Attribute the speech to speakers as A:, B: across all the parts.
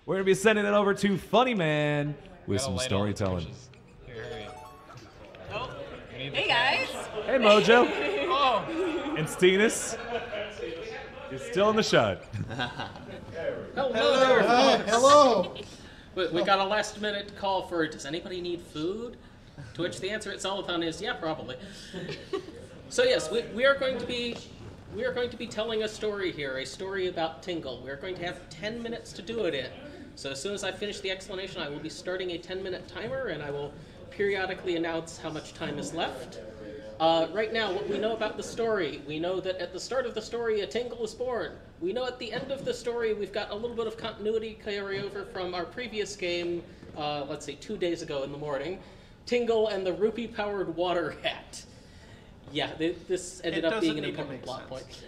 A: we're going to be sending it over to Funny Man with some
B: Gotta light all the
A: storytelling.
B: torches. Here.
C: Oh,
B: We need
C: hey
B: the
C: guys.
A: Hey, Mojo.
B: Oh!
A: And Steenus. You're still in the shot.
D: Hello.
E: Hello.
D: We got a last minute call for, does anybody need food? To which the answer at Zeldathon is, yeah, probably. So yes, we are going to be telling a story here, a story about Tingle. We are going to have 10 minutes to do it in. So as soon as I finish the explanation, I will be starting a 10-minute timer, and I will periodically announce how much time is left. Right now, what we know about the story, we know that at the start of the story, a Tingle is born. We know at the end of the story, we've got a little bit of continuity carryover from our previous game, let's say 2 days ago in the morning, Tingle and the Rupee-powered water hat. Yeah, this ended up being an important plot point.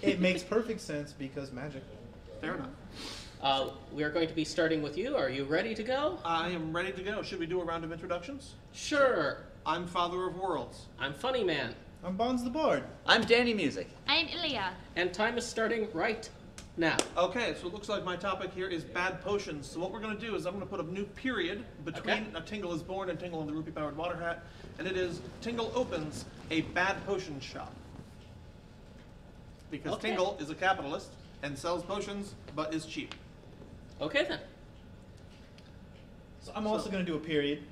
E: It makes perfect sense because magic.
F: Fair enough.
D: We are going to be starting with you. Are you ready to go?
F: I am ready to go. Should we do a round of introductions?
D: Sure.
F: I'm Father of Worlds.
D: I'm Funny Man.
E: I'm Bonds the Bard.
G: I'm Dannymusic.
C: I'm Ilya.
D: And time is starting right now.
F: Okay, so it looks like my topic here is bad potions. So what we're going to do is I'm going to put a new period between a Tingle is born and Tingle and the Rupee-powered water hat, and it is Tingle opens a bad potion shop. Because Tingle is a capitalist and sells potions, but is cheap.
D: Okay then.
E: So I'm also going to do a period.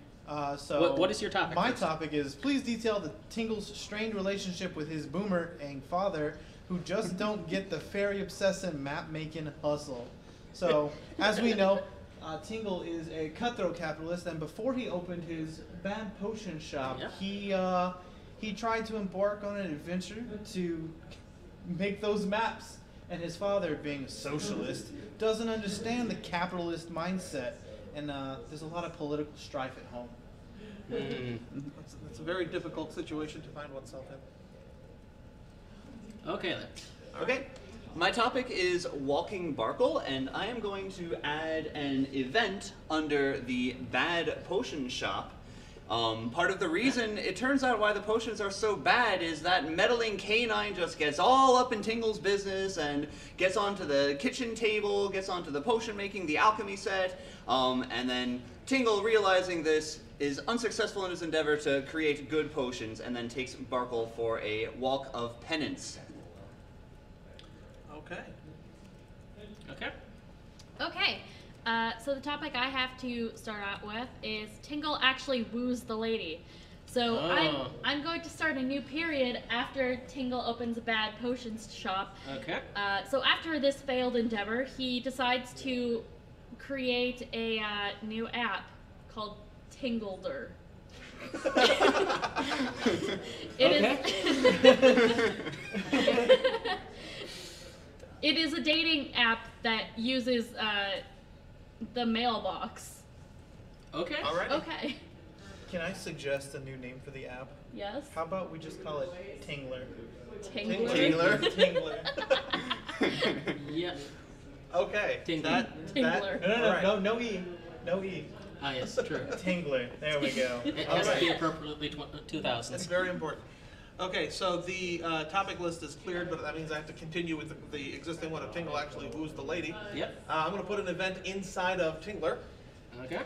E: So
D: what is your topic?
E: My
D: first?
E: topic is please detail the Tingle's strained relationship with his boomerang father, who just don't get the fairy obsessive map making hustle. So as we know, Tingle is a cutthroat capitalist, and before he opened his bad potion shop, he tried to embark on an adventure to make those maps. And his father, being a socialist, doesn't understand the capitalist mindset. And there's a lot of political strife at home.
F: It's a very difficult situation to find oneself in.
D: Okay then.
G: Okay. My topic is Walking Barkle, and I am going to add an event under the Bad Potion Shop. Part of the reason it turns out why the potions are so bad is that meddling canine just gets all up in Tingle's business and gets onto the kitchen table, gets onto the potion making, the alchemy set, and then Tingle, realizing this, is unsuccessful in his endeavor to create good potions and then takes Barkle for a walk of penance.
F: Okay.
D: Okay.
C: Okay. So the topic I have to start out with is Tingle actually woos the lady. So I'm going to start a new period after Tingle opens a bad potions shop.
D: Okay.
C: So after this failed endeavor, he decides to create a new app called Tingledr. It is a dating app that uses the mailbox.
D: Okay.
F: All right.
C: Okay.
E: Can I suggest a new name for the app?
C: Yes.
E: How about we just call it Tingler?
C: Tingler.
E: Tingler.
D: Yeah.
F: Okay.
D: Tingler.
E: No, no E. No E.
D: Ah, yes, true.
E: Tingler. There we go.
D: It has to be appropriately 2000s.
F: That's very important. Okay, so the topic list is cleared, but that means I have to continue with the existing one of Tingle actually who's the lady.
D: Yep.
F: I'm going to put an event inside of Tingler.
D: Okay.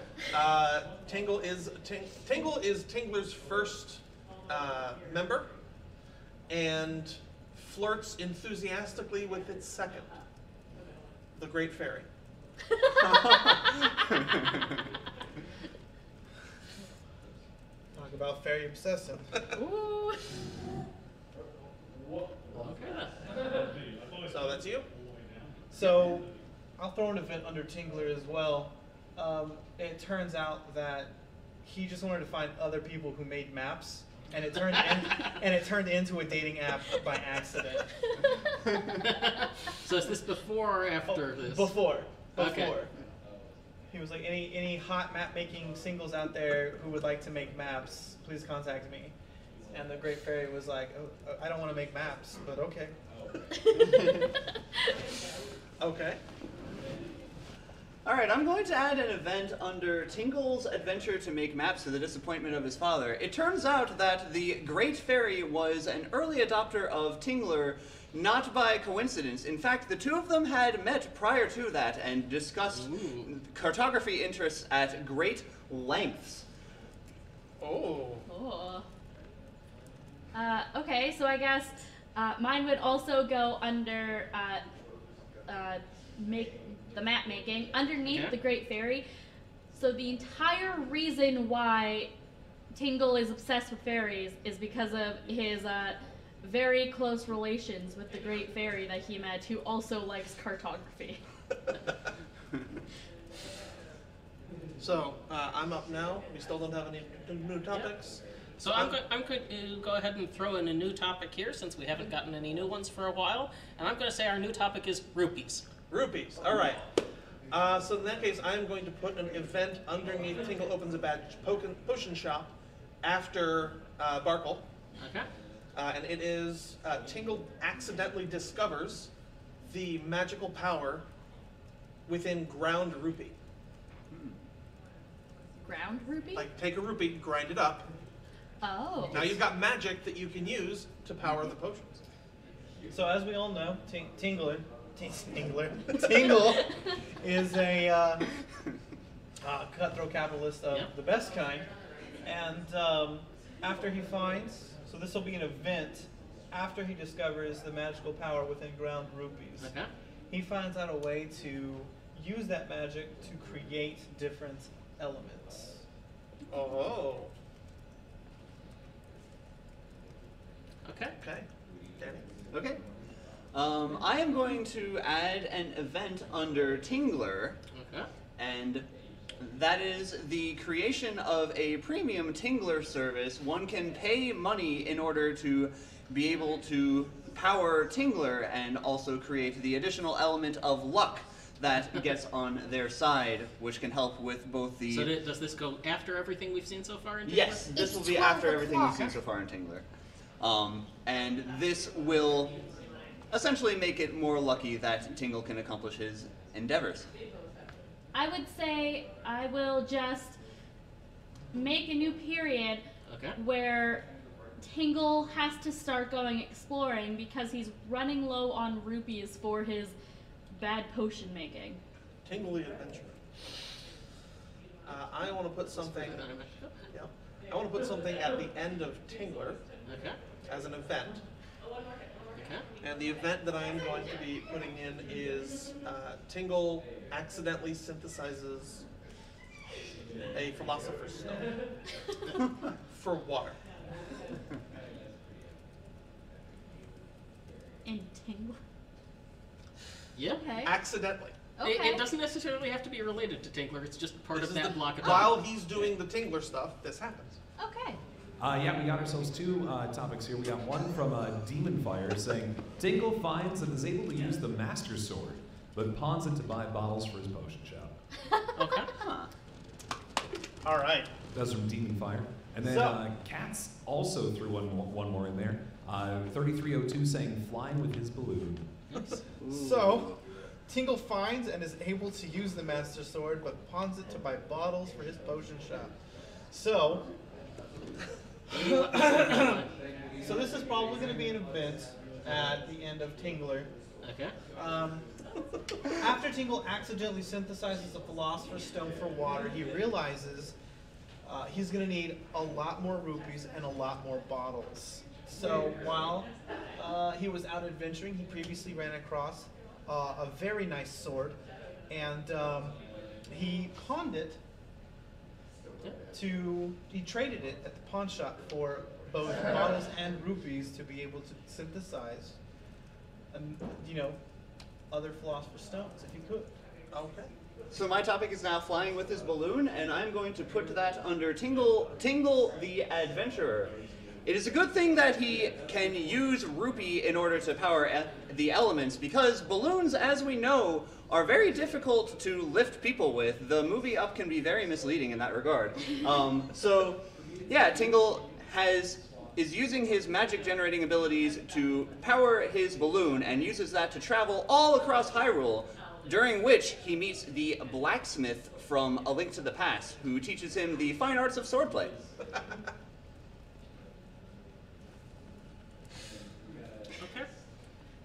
F: Tingle is Tingler's first member, and flirts enthusiastically with its second, the Great Fairy.
E: Talk about fairy obsessive.
C: Ooh.
D: Okay.
F: So that's you?
E: So I'll throw an event under Tingler as well. It turns out that he just wanted to find other people who made maps, and it turned into a dating app by accident.
D: So is this before or after this?
E: Before.
D: Okay.
E: He was like, any hot map making singles out there who would like to make maps, please contact me. And the Great Fairy was like, oh, I don't want to make maps, but okay.
F: Okay.
G: Alright, I'm going to add an event under Tingle's adventure to make maps to the disappointment of his father. It turns out that the Great Fairy was an early adopter of Tingler not by coincidence. In fact, the two of them had met prior to that and discussed cartography interests at great lengths.
D: Oh.
C: Oh. Okay, so I guess mine would also go under make the map making underneath the Great Fairy. So the entire reason why Tingle is obsessed with fairies is because of his very close relations with the Great Fairy that he met, who also likes cartography.
F: So, I'm up now. We still don't have any new topics.
D: So I'm going to go ahead and throw in a new topic here, since we haven't gotten any new ones for a while. And I'm going to say our new topic is rupees.
F: Rupees. All right. So in that case, I'm going to put an event underneath Tingle opens a bad potion shop after Barkle.
D: Okay.
F: And it is Tingle accidentally discovers the magical power within ground rupee.
C: Ground rupee?
F: Like, take a rupee, grind it up.
C: Oh.
F: Now you've got magic that you can use to power the potions.
E: So as we all know, Tingle is a cutthroat capitalist of the best kind, and after he finds, so this will be an event after he discovers the magical power within ground rupees.
D: Okay.
E: He finds out a way to use that magic to create different elements.
F: Oh.
D: Okay.
F: Okay. Danny.
G: Okay. I am going to add an event under Tingler,
D: Okay.
G: and that is the creation of a premium Tingler service. One can pay money in order to be able to power Tingler and also create the additional element of luck that gets on their side, which can help with both the...
D: So does this go after everything we've seen so far in Tingler?
G: Yes, this will be after everything we've seen so far in Tingler. And this will essentially make it more lucky that Tingle can accomplish his endeavors.
C: I would say I will just make a new period where Tingle has to start going exploring because he's running low on rupees for his bad potion making.
F: Tingle the Adventurer. I want to put something. Yeah. I want to put something at the end of Tingler as an event. And the event that I am going to be putting in is Tingle accidentally synthesizes a philosopher's stone for water.
C: In Tingle?
D: Yeah.
C: Okay.
F: Accidentally.
C: Okay.
D: It doesn't necessarily have to be related to Tingler. It's just part of that block of
F: While he's doing the Tingler stuff, this happens.
C: Okay.
A: Yeah, we got ourselves two topics here. We got one from Demon Fire saying, Tingle finds and is able to use the Master Sword, but pawns it to buy bottles for his potion shop.
D: Okay.
E: All right.
A: That's from Demon Fire. And then Katz also threw one more in there. 3302 saying, flying with his balloon.
E: So, Tingle finds and is able to use the Master Sword, but pawns it to buy bottles for his potion shop. So, so this is probably going to be an event at the end of Tingler.
D: Okay.
E: After Tingle accidentally synthesizes a Philosopher's Stone for water, he realizes he's going to need a lot more rupees and a lot more bottles. So while he was out adventuring, he previously ran across a very nice sword, and he pawned it he traded it at the pawn shop for both bottles and rupees to be able to synthesize, other Philosopher's Stones if he could.
F: Okay.
G: So my topic is now flying with his balloon, and I'm going to put that under Tingle the Adventurer. It is a good thing that he can use rupee in order to power the elements, because balloons, as we know, are very difficult to lift people with. The movie Up can be very misleading in that regard. So, yeah, Tingle is using his magic generating abilities to power his balloon and uses that to travel all across Hyrule, during which he meets the blacksmith from A Link to the Past, who teaches him the fine arts of swordplay.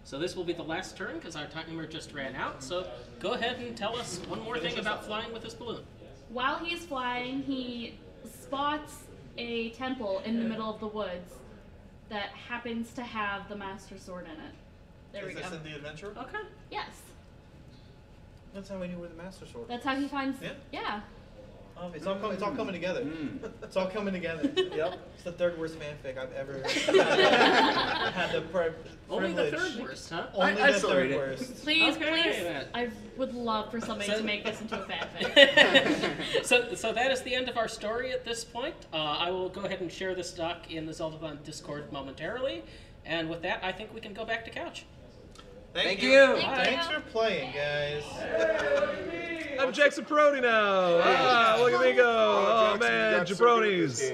D: So this will be the last turn because our timer just ran out. So go ahead and tell us one more thing about flying with this balloon.
C: While he's flying, he spots a temple in the middle of the woods that happens to have the Master Sword in it. There we go.
F: Is this in the adventure?
D: Okay.
C: Yes.
E: That's how we knew where the Master Sword was.
C: That's how he finds.
F: Yeah.
C: Yeah.
E: It's all coming together. It's all coming together.
F: Yep. It's the third worst fanfic I've ever had the
D: Only the
F: privilege.
D: third worst, huh?
E: Only
G: I
E: the
G: still
E: third
G: read it.
E: worst.
C: Please,
D: Okay,
C: please.
D: then.
C: I would love for somebody
D: So-
C: to make this into a fanfic.
D: So that is the end of our story at this point. I will go ahead and share this doc in the Zeldathon Discord momentarily. And with that, I think we can go back to couch.
G: Thank you.
E: Thanks for playing, guys.
A: I'm Jackson Brody now. Ah, look at me go. Oh man, jabronis.